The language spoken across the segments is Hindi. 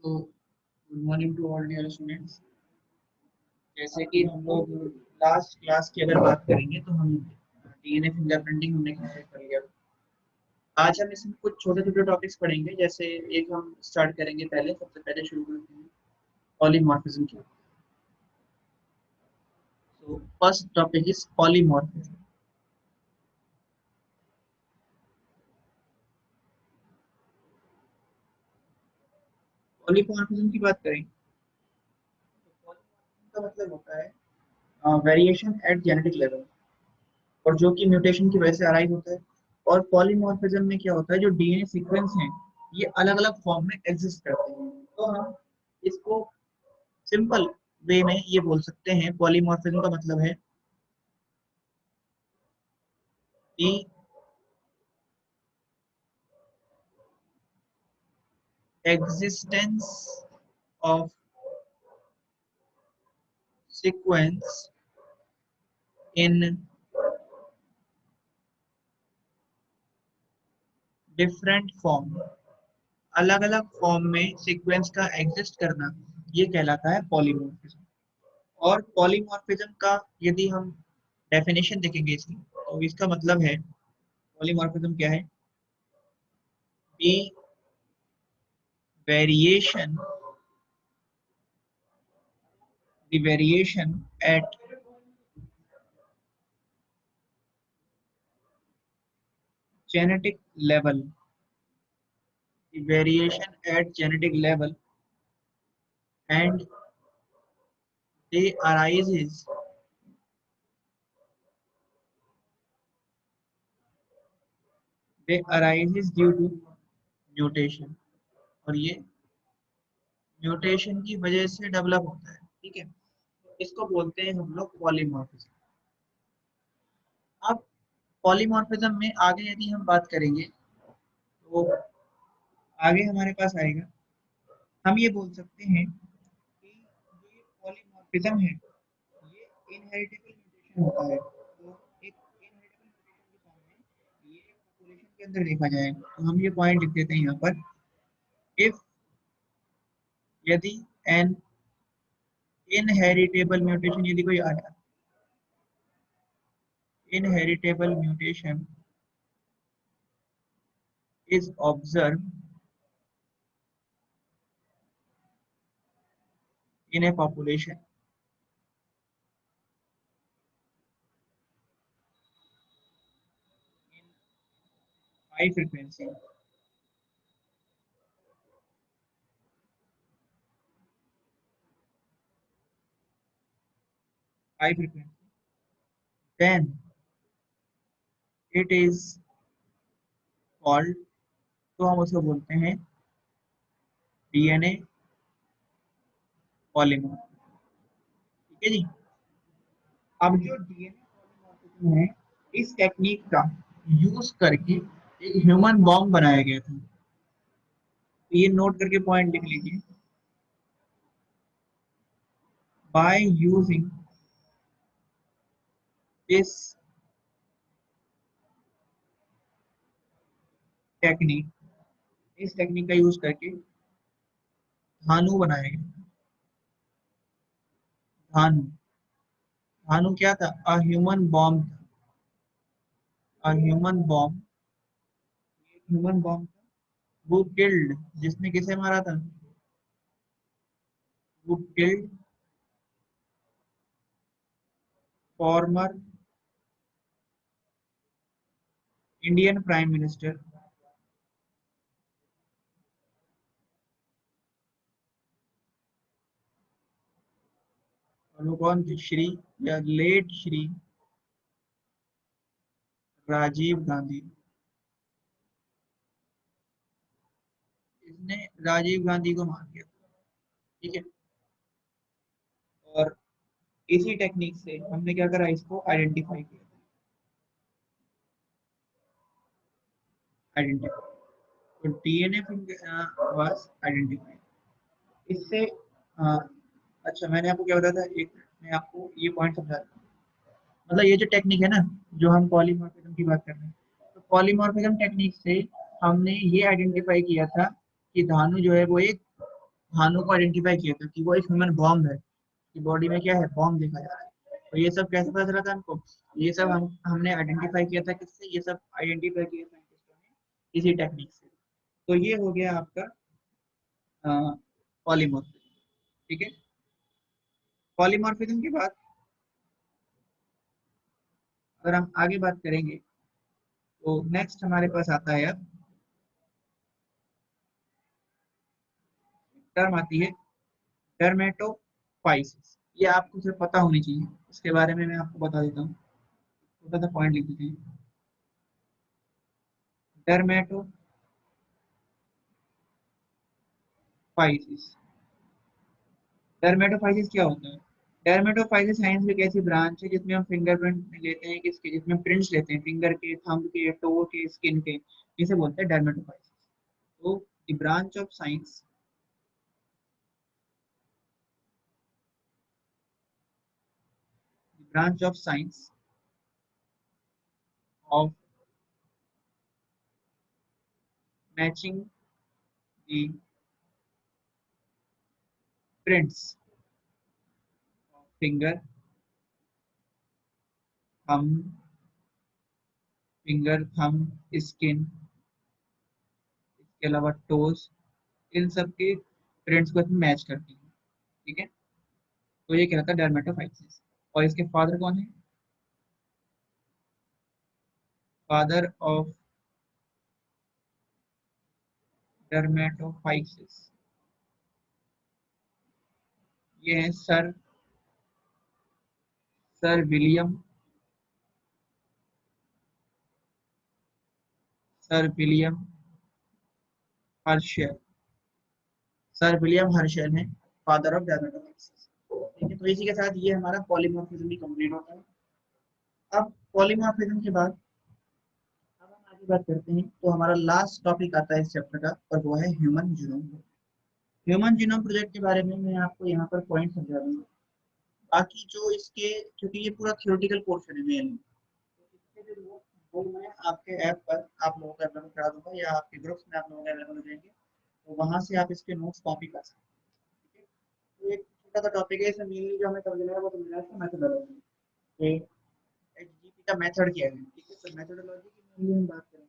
तो good morning to all dear students. जैसे कि हम लोग लास्ट क्लास की अगर बात करेंगे तो हम डीएनए फिंगरप्रिंटिंग हमने कंप्लीट कर लिया। आज हम इसमें कुछ छोटे छोटे टॉपिक्स पढ़ेंगे। जैसे एक हम स्टार्ट करेंगे, पहले सबसे पहले शुरू करते हैं पॉलीमॉर्फिज्म की। तो first topic is polymorphism. Polymorphism की बात करें तो पॉलीमॉर्फिज्म का मतलब होता है वेरिएशन एट जेनेटिक लेवल, और जो कि म्यूटेशन की वजह से अराइज होता है। और पॉलीमॉर्फिज्म में क्या होता है, जो डीएनए सीक्वेंस हैं ये अलग अलग फॉर्म में एग्जिस्ट करते हैं। तो हम इसको सिंपल वे में ये बोल सकते हैं, पॉलीमॉर्फिज्म का मतलब है कि existence of sequence in different form, अलग अलग फॉर्म में सीक्वेंस का एग्जिस्ट करना, ये कहलाता है पॉलीमॉर्फिज्म। और पॉलीमॉर्फिज्म का यदि हम डेफिनेशन देखेंगे इसकी, तो इसका मतलब है पॉलीमॉर्फिज्म क्या है, the variation the variation at genetic level, the variation at genetic level, and they arises due to mutation। और ये म्यूटेशन की वजह से डेवलप होता है, ठीक है। इसको बोलते हैं हम लोग पॉलीमॉर्फिज्म। अब पॉलीमॉर्फिज्म में आगे यदि हम बात करेंगे तो आगे हमारे पास आएगा, हम ये बोल सकते हैं कि जो ये पॉलीमॉर्फिज्म है ये इनहेरिटेबल म्यूटेशन होता है। तो एक इनहेरिटेबल म्यूटेशन के फॉर्म में ये पॉपुलेशन के अंदर देखा जाए, तो हम ये पॉइंट लिख देते हैं यहाँ पर। इफ यदि एन इनहेरिटेबल म्यूटेशन यदि कोई आया, inheritable mutation is observe in a population, high frequency, high frequency, then it is called, तो हम उसको बोलते हैं डीएनए पॉलीमर, ठीक है जी। अब जो डीएनए पॉलीमॉर्फिज्म है, इस टेक्निक का यूज करके एक ह्यूमन बॉम्ब बनाया गया था। तो ये नोट करके पॉइंट लिख लीजिए। बाय यूजिंग दिस टेक्निक, इस टेक्निक का यूज करके धानु बनाया गया। धानु, धानु क्या था, a human bomb, a human bomb, human bomb वो किल्ड, जिसने किसे मारा था, वो killed former Indian prime minister और वो कौन थे, श्री या लेट श्री राजीव गांधी। इसने राजीव गांधी को मार दिया, ठीक है। और इसी टेक्निक से हमने क्या करा, इसको आइडेंटिफाई किया, आइडेंटिफाई, तो डीएनए वाज आइडेंटिफाइड इससे। अच्छा, मैंने आपको क्या बताया था, एक मैं आपको ये पॉइंट समझा था। मतलब ये जो टेक्निक है ना, जो हम पॉलीमॉर्फिज्म की बात कर रहे हैं, तो पॉलीमॉर्फिज्म टेक्निक से हमने ये आइडेंटिफाई किया था कि धानु जो है वो एक हानु को आइडेंटिफाई किया था कि वो एक ह्यूमन बॉम्ब है, कि बॉडी में क्या है, बॉम्ब देखा जा रहा है। तो ये सब कैसे पता चला था हमको? ये सब हमने आइडेंटिफाई किया था किससे? ये सब आइडेंटिफाई किया साइंटिस्टों ने इसी टेक्निक से। तो ये हो गया आपका पॉलीमॉर्फिज्म। ठीक है, पॉलीमॉर्फिज्म के बाद अगर हम आगे बात करेंगे तो नेक्स्ट हमारे पास आता है अब टर्म आती है डर्मेटोफाइसिस। ये आपको सिर्फ पता होनी चाहिए, इसके बारे में मैं आपको बता देता हूँ, छोटा सा पॉइंट लिख देते हैं। डर्मेटोफाइसिस, डर्मेटोफाइसिस क्या होता है? डर्मेटोफाइसिस साइंस की एक ऐसी ब्रांच है जिसमें हम फिंगरप्रिंट लेते हैं, किसके? जिसमें प्रिंट्स लेते हैं फिंगर के, थंब के, टो के, स्किन के, इसे बोलते हैं डर्मेटोफाइसिस। तो the branch of science, branch of science of matching the prints of finger, thumb, finger, thumb, skin, इसके अलावा टोज, इन सब के प्रिंट्स को मैच करती है। ठीक है, तो ये कहलाता है डर्मेटोफाइसिस। और इसके फादर कौन है? फादर ऑफ डर्मेटोफाइसिस ये है sir William, sir William Herschel. Sir William Herschel है फादर ऑफ डर्मेटोफाइसिस। ठीक है, तो इसी के साथ ये हमारा पॉलीमॉर्फिज्म भी कंप्लीट होता है। अब पॉलीमॉर्फिज्म के बाद अब हम आगे बात करते हैं, तो हमारा लास्ट टॉपिक आता है इस चैप्टर का, और वो है human genome. Human genome project के बारे में मैं आपको यहाँ पर पॉइंट समझा दूंगा। बाकी जो इसके, क्योंकि ये पूरा थ्योरेटिकल पोर्शन है मेन, तो इसके जो नोट्स वो मैं आपके ऐप पर आप लोगों को अवेलेबल करा दूंगा, या आपके ग्रुप्स में आप लोगों को अवेलेबल हो जाएंगे, तो वहां से आप इसके नोट्स कॉपी कर सकते हैं। ठीक है, तो एक छोटा सा टॉपिक है, इसमें मेनली जो हमें समझना है वो समझना है इसका मेथोडोलॉजी, एचजीपी का मेथड क्या है। ठीक है, तो मेथोडोलॉजी की मेनली हम बात करेंगे।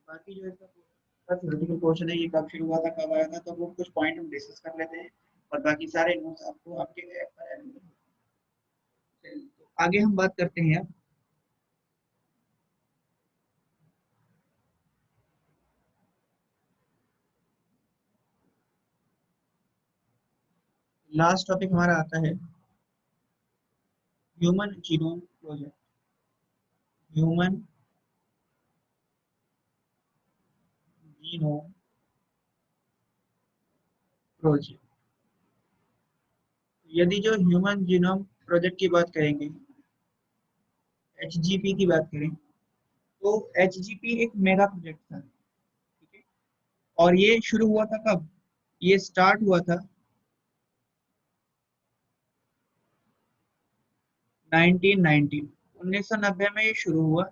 बाकी जो इसका थ्योरेटिकल पोर्शन है, ये कब शुरू हुआ था, कब आया था, तो वो कुछ पॉइंट हम डिस्कस कर लेते हैं, और बाकी सारे नोट्स आपको आपके ऐप पर अवेलेबल। तो आगे हम बात करते हैं अब लास्ट टॉपिक हमारा आता है human genome project. Human genome project, यदि जो ह्यूमन जीनोम प्रोजेक्ट की बात करेंगे, एचजीपी की बात करें, तो एचजीपी एक मेगा प्रोजेक्ट था। ठीक है, और ये शुरू हुआ था कब? ये स्टार्ट हुआ था 1990, 1990 में ये शुरू हुआ।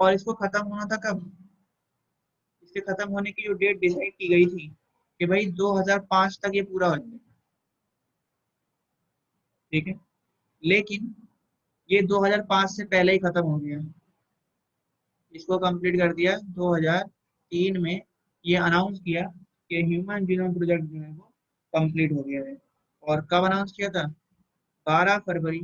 और इसको खत्म होना था कब? इसके खत्म होने की जो डेट डिसाइड की गई थी कि भाई 2005 तक ये पूरा हो जाए। ठीक है, लेकिन ये 2005 से पहले ही खत्म हो गया। इसको कंप्लीट कर दिया 2003 में। ये अनाउंस किया कि ह्यूमन जीनोम प्रोजेक्ट जो है वो कंप्लीट हो गया है। और कब अनाउंस किया था? 12 फरवरी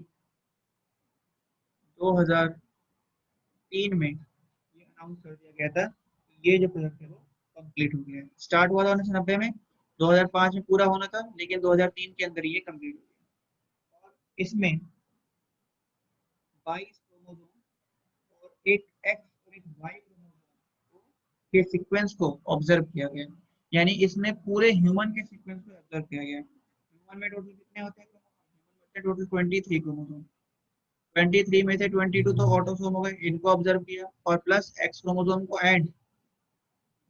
2003 में ये अनाउंस कर दिया गया था कि ये जो प्रोजेक्ट है वो कंप्लीट हो गया है। स्टार्ट हुआ था 1990 में, 2005 में पूरा होना था, लेकिन 2003 के अंदर ये कंप्लीट हो गया। और इसमें 22 क्रोमोसोम और एक एक्स और एक वाई क्रोमोसोम के सीक्वेंस को ऑब्जर्व किया गया। यानी इसमें पूरे ह्यूमन के सीक्वेंस को ऑब्जर्व किया गया। ह्यूमन में टोटल कितने होते हैं क्रोमोसोम? Total 23 chromosome. 23 में से 22 तो ऑटोसोम हो गए, इनको ऑब्जर्व किया, और प्लस एक्स क्रोमोसोम को एंड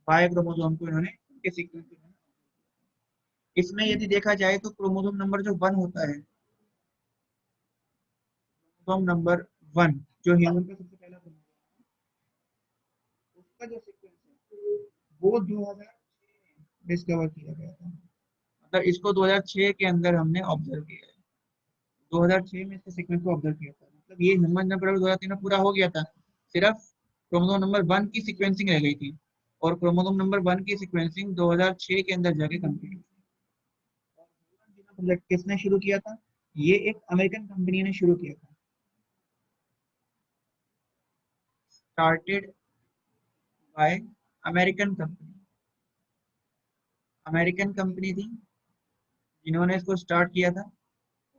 वाई क्रोमोसोम को इन्होंने के सीक्वेंस को। इसमें यदि देखा जाए तो क्रोमोसोम नंबर जो 1 होता है, क्रोमोसोम नंबर 1 जो ह्यूमन का सबसे पहला क्रोमोसोम, उसका जो सीक्वेंस है वो 2006 में डिस्कवर किया गया था। मतलब इसको 2006 के अंदर हमने ऑब्जर्व किया है। 2006 में इसके सीक्वेंस को ऑब्जर्व किया था, मतलब ये ह्यूमन जनरेट 2003 में पूरा हो गया था, सिर्फ क्रोमोसोम नंबर 1 की सीक्वेंसिंग रह गई थी, और क्रोमोसोम नंबर 1 की सीक्वेंसिंग 2006 के अंदर जाके कंप्लीट हुई। किसने शुरू किया था? ये एक अमेरिकन कंपनी ने शुरू किया था, started by American company. American company थी जिन्होंने इसको स्टार्ट किया था, और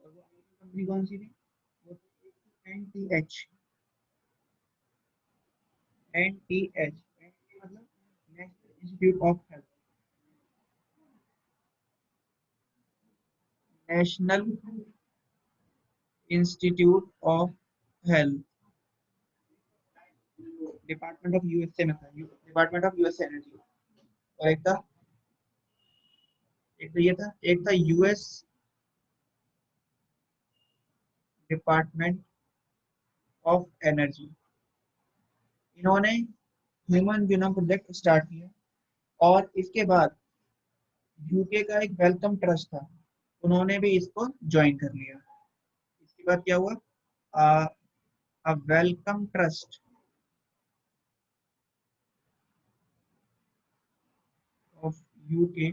वो अमेरिकन कंपनी कौन सी थी? वो NTH। NTH मतलब national institute of health, national institute of health, department of USA में था, डिपार्टमेंट ऑफ यूएस एनर्जी। और एक तो ये था, एक था यूएस डिपार्टमेंट ऑफ एनर्जी। इन्होंने ह्यूमन जीनोम प्रोजेक्ट स्टार्ट किया, और इसके बाद यूके का एक वेलकम ट्रस्ट था, उन्होंने भी इसको ज्वाइन कर लिया। इसके बाद क्या हुआ? Wellcome Trust of UK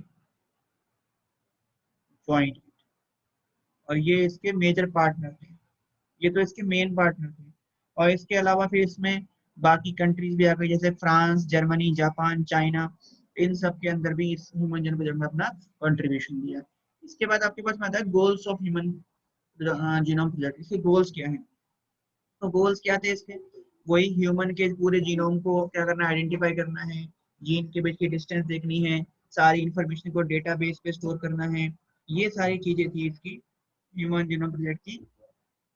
join, और ये इसके मेजर पार्टनर थे, ये तो इसके मेन पार्टनर थे। और इसके अलावा फिर इसमें बाकी कंट्रीज भी आ गई, जैसे फ्रांस, जर्मनी, जापान, चाइना, इन सब के अंदर भी इस ह्यूमन जीनोम प्रोजेक्ट में अपना कंट्रीब्यूशन दिया। इसके बाद आपके पास में आता है goals of human genome project. इसके गोल्स क्या हैं? तो गोल्स क्या थे इसके? वही ह्यूमन के पूरे जीनोम को क्या करना है, आइडेंटिफाई करना है, जीन के बीच की डिस्टेंस देखनी है, सारी इंफॉर्मेशन को डेटाबेस पे स्टोर करना है। ये सारी चीजें थी इसकी ह्यूमन जीनोम प्रोजेक्ट की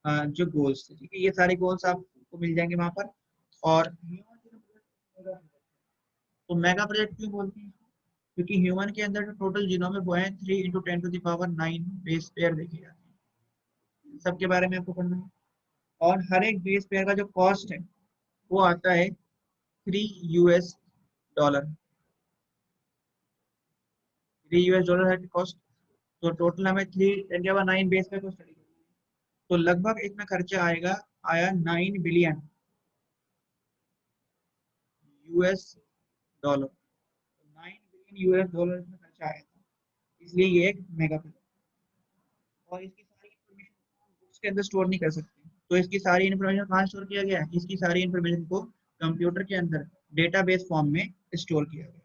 जो गोल्स थे। ठीक है, ये सारे गोल्स आपको मिल जाएंगे वहां पर। और तो मेगा प्रोजेक्ट क्यों बोलते हैं? क्योंकि ह्यूमन के अंदर जो टोटल जीनोम है वो है 3 × 10⁻⁹ बेस पेयर देखे जाते हैं। सबके बारे में आपको पढ़ना है। और हर एक बेस पेयर का जो कॉस्ट है वो आता है $3। $3 है कॉस्ट। तो टोटल हमें 3 × 10⁻⁹ बेस पेयर को स्टडी करना है, तो लगभग इसमें खर्चा आया $9 बिलियन। $9 बिलियन इसमें खर्चा आया था, इसलिए ये एक मेगा प्रोजेक्ट। और इसकी सारी इंफॉर्मेशन बुक्स के अंदर स्टोर नहीं कर सकते, तो इसकी सारी इंफॉर्मेशन कहाँ स्टोर किया गया है? इसकी सारी इंफॉर्मेशन को कंप्यूटर के अंदर डेटाबेस फॉर्म में स्टोर किया गया।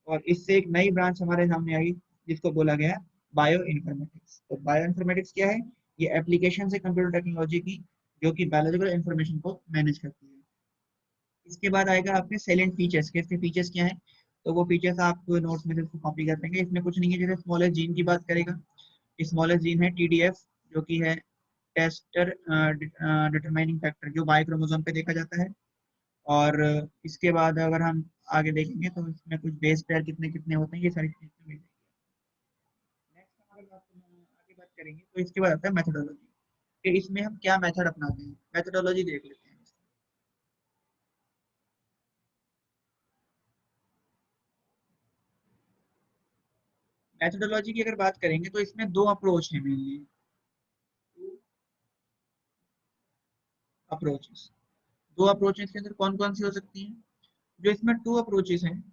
और इससे एक नई ब्रांच हमारे सामने आई, जिसको बोला गया बायो इन्फॉर्मेटिक्स। तो बायो इन्फॉर्मेटिक्स क्या है? ये एप्लीकेशन है कंप्यूटर टेक्नोलॉजी की, जो कि बायोलॉजिकल इंफॉर्मेशन को मैनेज करती है। इसके बाद आएगा आपके साइलेंट फीचर्स के। इसके फीचर्स क्या है? तो वो फीचर्स आप नोट्स में से कॉपी कर देंगे, इसमें कुछ नहीं है। जैसे स्मॉलेस्ट जीन की बात करेगा, स्मॉलेस्ट जीन है TDF, जो कि है टेस्टर डिटरमाइनिंग फैक्टर, जो बाई क्रोमोसोम पे देखा जाता है। और इसके बाद अगर हम आगे देखेंगे तो इसमें कुछ बेस पेयर कितने कितने होते हैं, ये सारी चीजें मिल जाएगी। नेक्स्ट हम अगर आगे बात करेंगे तो इसके बाद आता है मेथोडोलॉजी, कि इसमें हम क्या मेथड अपनाते हैं। मेथोडोलॉजी देख लेते हैं। मेथोडोलॉजी की अगर बात करेंगे तो इसमें दो अप्रोच है मेनली, अप्रोचेस। दो अप्रोचेस के अंदर कौन कौन सी हो सकती हैं? जो इसमें टू अप्रोचेस हैं,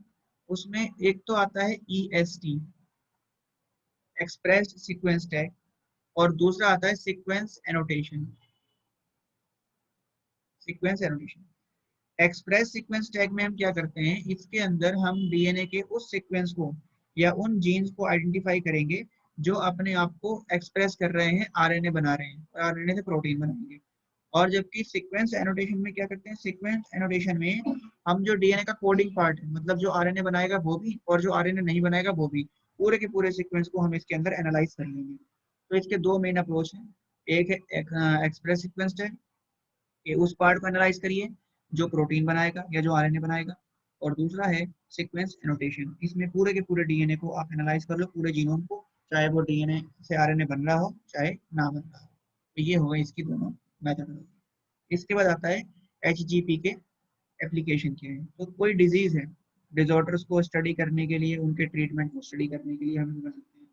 उसमें एक तो आता है EST, एक्सप्रेस्ड सीक्वेंस टैग, और दूसरा आता है sequence annotation. Sequence annotation, express sequence tag में हम क्या करते हैं, इसके अंदर हम DNA के उस सीक्वेंस को या उन जीन्स को आइडेंटिफाई करेंगे जो अपने आप को एक्सप्रेस कर रहे हैं, RNA बना रहे हैं, और RNA से प्रोटीन बनाएंगे। और जबकि सीक्वेंस एनोटेशन में क्या करते हैं, सीक्वेंस एनोटेशन में हम जो DNA का कोडिंग पार्ट है, मतलब जो RNA बनाएगा वो भी, और जो RNA नहीं बनाएगा वो भी, पूरे के पूरे सीक्वेंस को हम इसके अंदर एनालाइज कर लेंगे। तो इसके दो मेन अप्रोच हैं। एक है एक्सप्रेस सीक्वेंस टैग, कि उस पार्ट को एनालाइज करिए जो प्रोटीन बनाएगा या जो RNA बनाएगा। और दूसरा है सीक्वेंस एनोटेशन, इसमें पूरे के पूरे DNA को आप एनालाइज कर लो, पूरे जीनोम को, चाहे वो DNA से RNA बन रहा हो चाहे ना बन रहा हो। तो ये होगा इसकी दोनों मेथडोलॉजी। इसके बाद आता है HGP के एप्लीकेशन क्या है। तो कोई डिजीज है, डिजॉर्डर्स को स्टडी करने के लिए, उनके ट्रीटमेंट को स्टडी करने के लिए हम कर सकते हैं।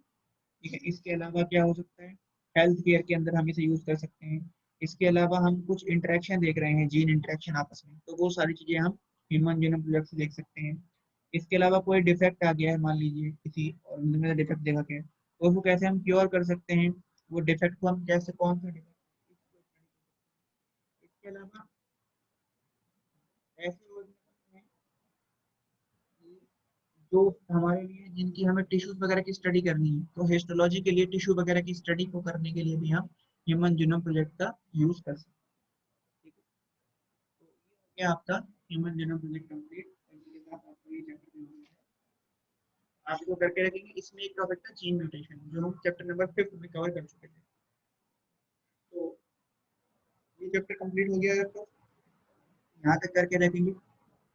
ठीक है। इसके अलावा क्या हो सकता है, हेल्थ केयर के अंदर हम इसे यूज कर सकते हैं। इसके अलावा हम कुछ इंटरेक्शन देख रहे हैं, जीन इंटरेक्शन आपस में, तो वो सारी चीजें हम ह्यूमन जीनोम प्रोजेक्ट से देख सकते हैं। इसके अलावा कोई डिफेक्ट आ गया है, मान लीजिए किसी ऑर्गेनिज्म में डिफेक्ट देखा गया है, तो उसको कैसे हम क्योर कर सकते हैं, वो डिफेक्ट को हम कैसे, कौन सा डिफेक्ट। इसके अलावा ऐसे organism हैं जो हमारे लिए, जिनकी हमें टिश्यूज वगैरह की स्टडी करनी है, तो हिस्टोलॉजी के लिए टिश्यू वगैरह की स्टडी को करने के लिए भी हम ह्यूमन जीनोम प्रोजेक्ट का यूज कर सकते हैं। ठीक है, तो ये हो गया आपका ह्यूमन जीनोम प्रोजेक्ट कंप्लीट। इसी के साथ आपको ये चैप्टर आप इसको करके रखेंगे। इसमें एक टॉपिक था जीन म्यूटेशन, जो हम चैप्टर नंबर 5 में कवर कर चुके थे। तो ये चैप्टर कंप्लीट हो गया, तो यहाँ तक करके रखेंगे।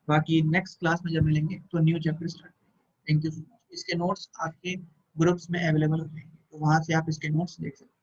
बाकी नेक्स्ट क्लास में जब मिलेंगे तो न्यू चैप्टर स्टार्ट करेंगे। Thank you so much. इसके नोट्स आपके ग्रुप्स में अवेलेबल हो जाएंगे, तो वहाँ से आप इसके नोट्स देख सकते हैं।